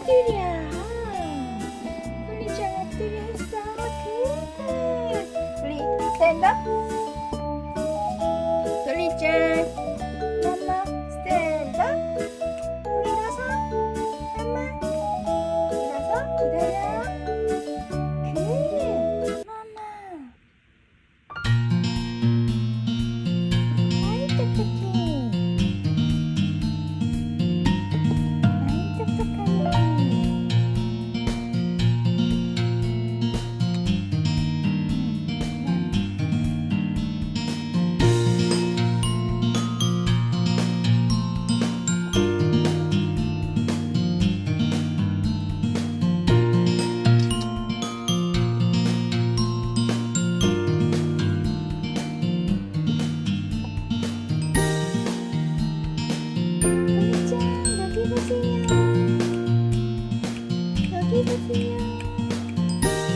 엎드려. 돌리장 엎드려 했어. 그래. 우리 스탠드업. 돌리장. 엄마 스탠드업. 우리 일어서. 엄마 일어서 기다려. 그래. 엄마. 아이 똑똑해. 아이 똑똑하네. 여기 보세요. 여기 보세요.